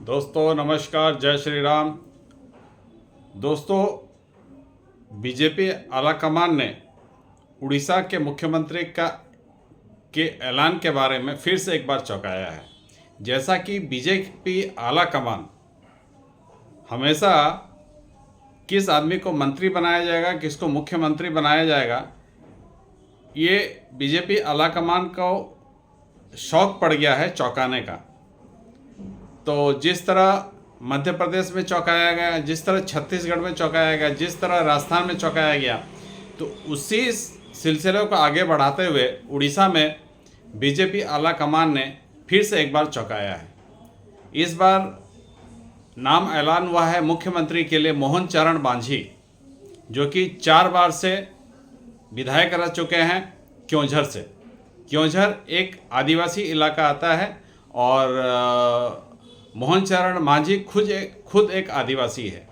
दोस्तों नमस्कार, जय श्री राम। दोस्तों, बीजेपी आलाकमान ने उड़ीसा के मुख्यमंत्री के ऐलान के बारे में फिर से एक बार चौंकाया है। जैसा कि बीजेपी आलाकमान हमेशा किस आदमी को मंत्री बनाया जाएगा, किसको मुख्यमंत्री बनाया जाएगा, ये बीजेपी आलाकमान को शौक पड़ गया है चौंकाने का। तो जिस तरह मध्य प्रदेश में चौंकाया गया, जिस तरह छत्तीसगढ़ में चौंकाया गया, जिस तरह राजस्थान में चौंकाया गया, तो उसी सिलसिले को आगे बढ़ाते हुए उड़ीसा में बीजेपी आलाकमान ने फिर से एक बार चौंकाया है। इस बार नाम ऐलान हुआ है मुख्यमंत्री के लिए मोहन चरण मांझी, जो कि 4 बार से विधायक रह चुके हैं क्योंझर से। क्योंझर एक आदिवासी इलाका आता है और मोहन चरण मांझी खुद एक आदिवासी है।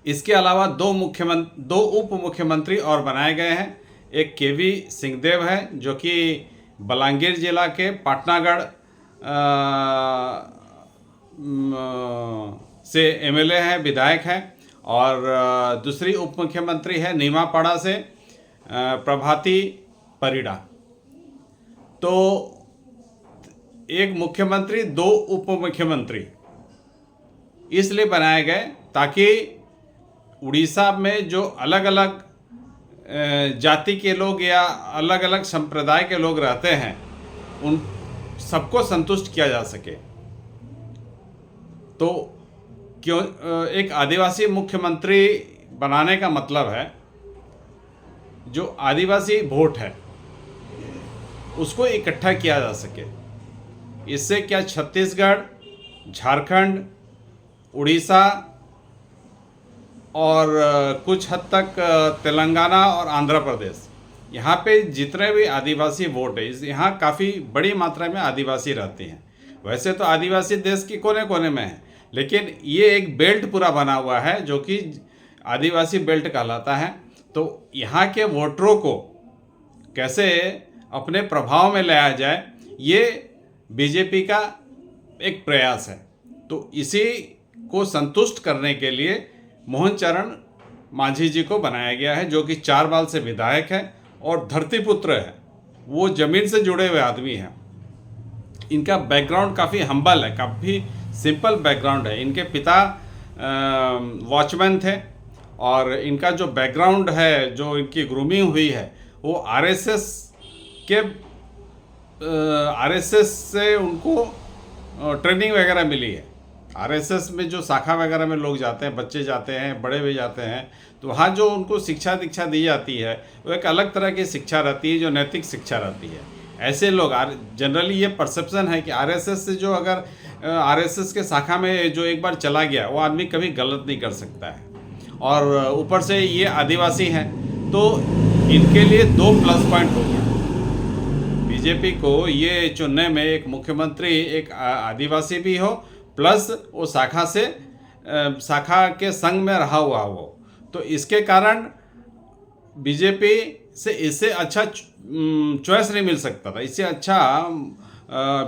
इसके अलावा दो उप मुख्यमंत्री और बनाए गए हैं। एक केवी सिंहदेव है, जो कि बलांगीर जिला के पाटनागढ़ से एमएलए हैं, विधायक हैं। और दूसरी उप मुख्यमंत्री है नीमापाड़ा से प्रभाती परिडा। तो एक मुख्यमंत्री, 2 उप मुख्यमंत्री इसलिए बनाए गए ताकि उड़ीसा में जो अलग अलग जाति के लोग या अलग अलग संप्रदाय के लोग रहते हैं, उन सबको संतुष्ट किया जा सके। तो क्यों एक आदिवासी मुख्यमंत्री बनाने का मतलब है जो आदिवासी वोट है उसको इकट्ठा किया जा सके। इससे क्या छत्तीसगढ़, झारखंड, उड़ीसा और कुछ हद तक तेलंगाना और आंध्र प्रदेश, यहाँ पे जितने भी आदिवासी वोट है, यहाँ काफ़ी बड़ी मात्रा में आदिवासी रहते हैं। वैसे तो आदिवासी देश के कोने कोने में है, लेकिन ये एक बेल्ट पूरा बना हुआ है जो कि आदिवासी बेल्ट कहलाता है। तो यहाँ के वोटरों को कैसे अपने प्रभाव में लाया जाए, ये बीजेपी का एक प्रयास है। तो इसी को संतुष्ट करने के लिए मोहन चरण मांझी जी को बनाया गया है, जो कि 4 बार से विधायक है और धरतीपुत्र है। वो ज़मीन से जुड़े हुए आदमी हैं। इनका बैकग्राउंड काफ़ी हम्बल है, काफ़ी सिंपल बैकग्राउंड है। इनके पिता वॉचमैन थे और इनका जो बैकग्राउंड है, जो इनकी ग्रूमिंग हुई है, वो आरएसएस से उनको ट्रेनिंग वगैरह मिली है। आरएसएस में जो शाखा वगैरह में लोग जाते हैं, बच्चे जाते हैं, बड़े भी जाते हैं, तो वहाँ जो उनको शिक्षा दीक्षा दी जाती है वो एक अलग तरह की शिक्षा रहती है, जो नैतिक शिक्षा रहती है। ऐसे लोग जनरली ये परसेप्शन है कि आरएसएस से जो अगर आरएसएस के शाखा में जो एक बार चला गया, वो आदमी कभी गलत नहीं कर सकता है। और ऊपर से ये आदिवासी हैं, तो इनके लिए 2 प्लस पॉइंट हो गया। बीजेपी को ये चुनने में एक मुख्यमंत्री एक आदिवासी भी हो, प्लस वो शाखा के संग में रहा हुआ हो, तो इसके कारण बीजेपी से इससे अच्छा चॉइस नहीं मिल सकता था, इससे अच्छा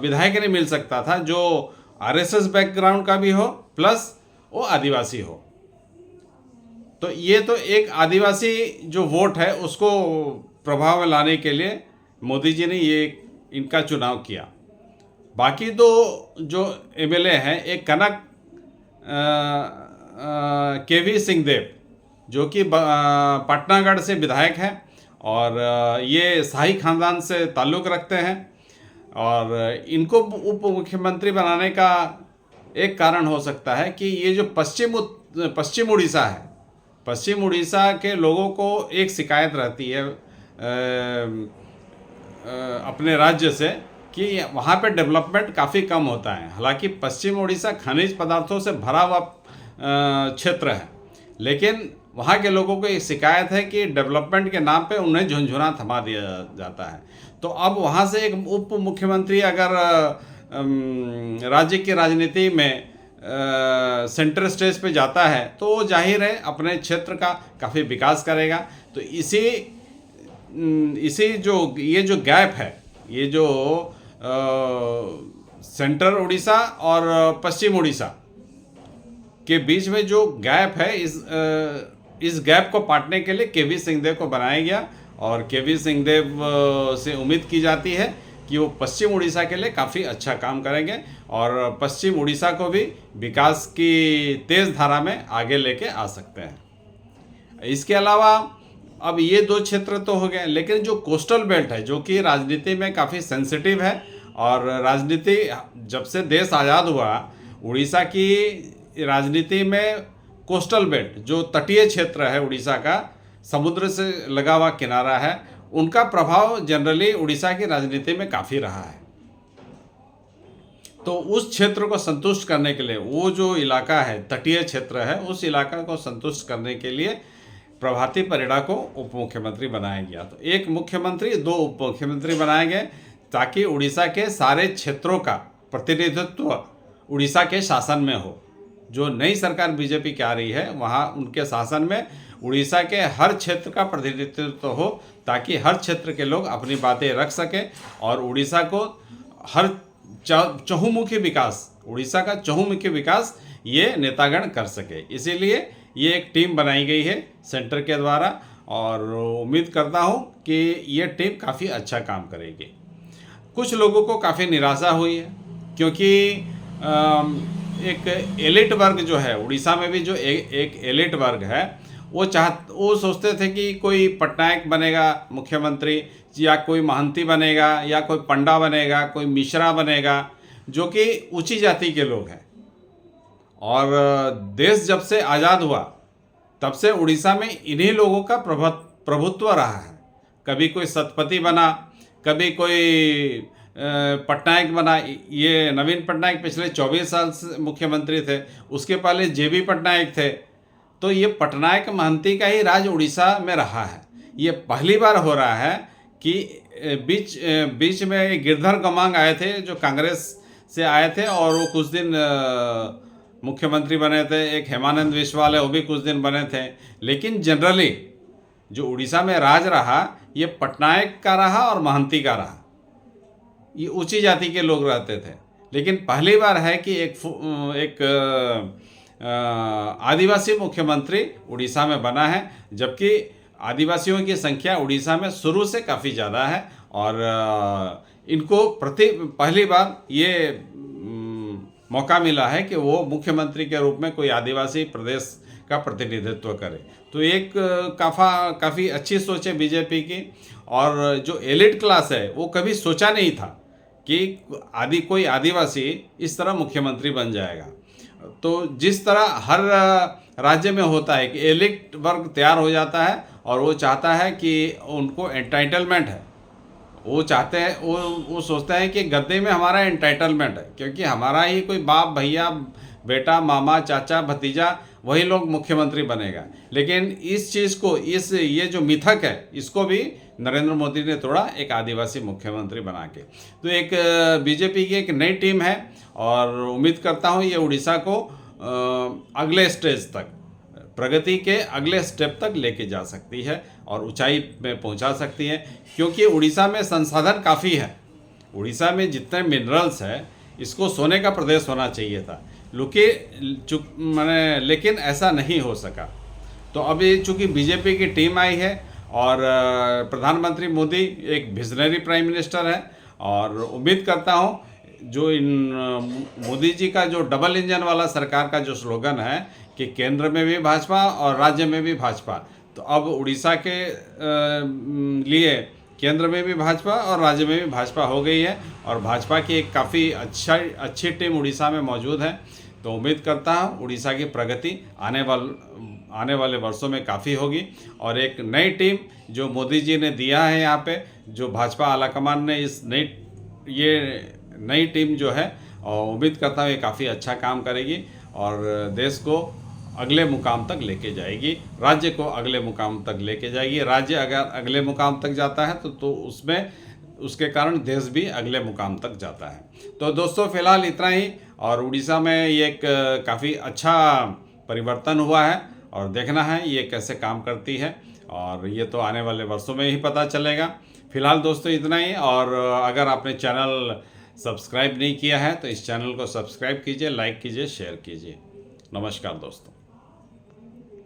विधायक नहीं मिल सकता था जो आरएसएस बैकग्राउंड का भी हो, प्लस वो आदिवासी हो। तो ये तो एक आदिवासी जो वोट है उसको प्रभाव में लाने के लिए मोदी जी ने ये इनका चुनाव किया। बाकी 2 जो एमएलए हैं, एक कनक केवी सिंहदेव, जो कि पाटनागढ़ से विधायक हैं और ये शाही खानदान से ताल्लुक़ रखते हैं। और इनको उप मुख्यमंत्री बनाने का एक कारण हो सकता है कि ये जो पश्चिम उड़ीसा है, पश्चिम उड़ीसा के लोगों को एक शिकायत रहती है अपने राज्य से कि वहाँ पे डेवलपमेंट काफ़ी कम होता है। हालांकि पश्चिम उड़ीसा खनिज पदार्थों से भरा हुआ क्षेत्र है, लेकिन वहाँ के लोगों को एक शिकायत है कि डेवलपमेंट के नाम पे उन्हें झुनझुना थमा दिया जाता है। तो अब वहाँ से एक उप मुख्यमंत्री अगर राज्य की राजनीति में सेंटर स्टेज पे जाता है, तो वो जाहिर है अपने क्षेत्र का काफ़ी विकास करेगा। तो इसी जो ये जो गैप है, ये जो सेंट्रल उड़ीसा और पश्चिम उड़ीसा के बीच में जो गैप है, इस गैप को पाटने के लिए केवी सिंहदेव को बनाया गया। और केवी सिंहदेव से उम्मीद की जाती है कि वो पश्चिम उड़ीसा के लिए काफ़ी अच्छा काम करेंगे और पश्चिम उड़ीसा को भी विकास की तेज़ धारा में आगे लेके आ सकते हैं। इसके अलावा अब ये दो क्षेत्र तो हो गए, लेकिन जो कोस्टल बेल्ट है, जो कि राजनीति में काफ़ी सेंसिटिव है, और राजनीति जब से देश आज़ाद हुआ, उड़ीसा की राजनीति में कोस्टल बेल्ट, जो तटीय क्षेत्र है उड़ीसा का, समुद्र से लगा हुआ किनारा है, उनका प्रभाव जनरली उड़ीसा की राजनीति में काफ़ी रहा है। तो उस क्षेत्र को संतुष्ट करने के लिए, वो जो इलाका है, तटीय क्षेत्र है, उस इलाका को संतुष्ट करने के लिए प्रभाती परिडा को उप मुख्यमंत्री बनाया गया। तो एक मुख्यमंत्री, दो उप मुख्यमंत्री बनाए गए, ताकि उड़ीसा के सारे क्षेत्रों का प्रतिनिधित्व उड़ीसा के शासन में हो। जो नई सरकार बीजेपी की आ रही है, वहाँ उनके शासन में उड़ीसा के हर क्षेत्र का प्रतिनिधित्व हो, ताकि हर क्षेत्र के लोग अपनी बातें रख सकें और उड़ीसा को हर चहुमुखी विकास, उड़ीसा का चहुमुखी विकास ये नेतागण कर सके। इसीलिए ये एक टीम बनाई गई है सेंटर के द्वारा, और उम्मीद करता हूँ कि ये टीम काफ़ी अच्छा काम करेगी। कुछ लोगों को काफ़ी निराशा हुई है, क्योंकि एक एलिट वर्ग जो है उड़ीसा में भी, जो एक एलिट वर्ग है, वो सोचते थे कि कोई पटनायक बनेगा मुख्यमंत्री, या कोई महंती बनेगा, या कोई पंडा बनेगा, कोई मिश्रा बनेगा, जो कि ऊंची जाति के लोग हैं। और देश जब से आज़ाद हुआ, तब से उड़ीसा में इन्हीं लोगों का प्रभुत्व रहा है। कभी कोई सतपति बना, कभी कोई पटनायक बना। ये नवीन पटनायक पिछले 24 साल से मुख्यमंत्री थे, उसके पहले जेबी पटनायक थे। तो ये पटनायक महंती का ही राज उड़ीसा में रहा है। ये पहली बार हो रहा है कि बीच में गिरधर गमांग आए थे, जो कांग्रेस से आए थे, और वो कुछ दिन मुख्यमंत्री बने थे। एक हेमानंद विश्वाल है, वो भी कुछ दिन बने थे। लेकिन जनरली जो उड़ीसा में राज रहा, ये पटनायक का रहा और महंती का रहा। ये ऊंची जाति के लोग रहते थे। लेकिन पहली बार है कि एक आदिवासी मुख्यमंत्री उड़ीसा में बना है, जबकि आदिवासियों की संख्या उड़ीसा में शुरू से काफ़ी ज़्यादा है, और इनको पहली बार ये मौका मिला है कि वो मुख्यमंत्री के रूप में कोई आदिवासी प्रदेश का प्रतिनिधित्व करे। तो एक काफ़ी अच्छी सोच है बीजेपी की। और जो एलिट क्लास है, वो कभी सोचा नहीं था कि कोई आदिवासी इस तरह मुख्यमंत्री बन जाएगा। तो जिस तरह हर राज्य में होता है कि एलिट वर्ग तैयार हो जाता है, और वो चाहता है कि उनको एंटाइटलमेंट है, वो चाहते हैं, वो सोचते हैं कि गद्दे में हमारा एंटाइटलमेंट है, क्योंकि हमारा ही कोई बाप, भैया, बेटा, मामा, चाचा, भतीजा, वही लोग मुख्यमंत्री बनेगा। लेकिन इस चीज़ को, ये जो मिथक है, इसको भी नरेंद्र मोदी ने तोड़ा एक आदिवासी मुख्यमंत्री बना के। तो एक बीजेपी की एक नई टीम है, और उम्मीद करता हूँ ये उड़ीसा को अगले स्टेज तक, प्रगति के अगले स्टेप तक लेके जा सकती है और ऊंचाई में पहुंचा सकती है। क्योंकि उड़ीसा में संसाधन काफ़ी है। उड़ीसा में जितने मिनरल्स है, इसको सोने का प्रदेश होना चाहिए था, लेकिन ऐसा नहीं हो सका। तो अभी चूँकि बीजेपी की टीम आई है, और प्रधानमंत्री मोदी एक विजनरी प्राइम मिनिस्टर है, और उम्मीद करता हूँ जो मोदी जी का जो डबल इंजन वाला सरकार का जो स्लोगन है कि केंद्र में भी भाजपा और राज्य में भी भाजपा, तो अब उड़ीसा के लिए केंद्र में भी भाजपा और राज्य में भी भाजपा हो गई है, और भाजपा की एक काफ़ी अच्छी टीम उड़ीसा में मौजूद है। तो उम्मीद करता हूँ उड़ीसा की प्रगति आने वाले वर्षों में काफ़ी होगी। और एक नई टीम जो मोदी जी ने दिया है यहाँ पे, जो भाजपा आलाकमान ने ये नई टीम जो है, और उम्मीद करता हूँ ये काफ़ी अच्छा काम करेगी और देश को अगले मुकाम तक लेके जाएगी, राज्य को अगले मुकाम तक लेके जाएगी। राज्य अगर अगले मुकाम तक जाता है तो उसके कारण देश भी अगले मुकाम तक जाता है। तो दोस्तों, फिलहाल इतना ही। और उड़ीसा में ये एक काफ़ी अच्छा परिवर्तन हुआ है, और देखना है ये कैसे काम करती है, और ये तो आने वाले वर्षों में ही पता चलेगा। फिलहाल दोस्तों इतना ही। और अगर आपने चैनल सब्सक्राइब नहीं किया है तो इस चैनल को सब्सक्राइब कीजिए, लाइक कीजिए, शेयर कीजिए। नमस्कार दोस्तों।